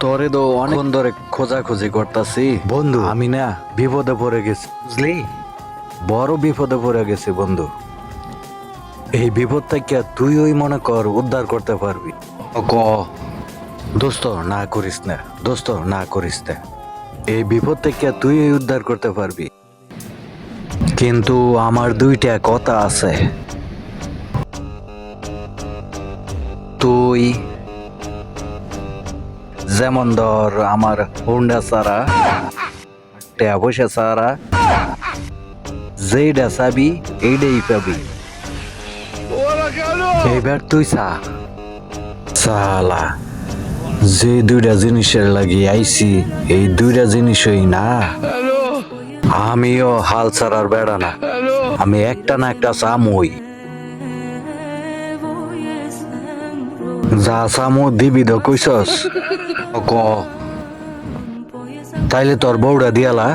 তোরে তো অনেকক্ষণ ধরে খোঁজাখুঁজি করতাছি বন্ধু। আমি না বিপদে পড়ে গেছি, বুঝলি? বড় বিপদে পড়ে গেছি বন্ধু। এই বিপদ থেকে তুই ওই মনে কর উদ্ধার করতে পারবি। ক দোস্ত, না করিস না দোস্ত, না করিস না। এই বিপদ থেকে তুই উদ্ধার করতে পারবি, কিন্তু আমার দুইটা কথা আছে। তুই যেমন ধর আমার হুন্ডা ছাড়া, টাকা পয়সা ছাড়া যেইটা চাবি এইটাই পাবি। এইবার তুই সালা যে দুইটা জিনিসের লাগি আইছি, এই দুইটা জিনিসই না। আমিও হাল ছাড়ার বেড়া না, আমি একটা না একটা চামই। যা চামু দিবি তো কইসস, ক তাইলে তোর বউটা দিয়ালা।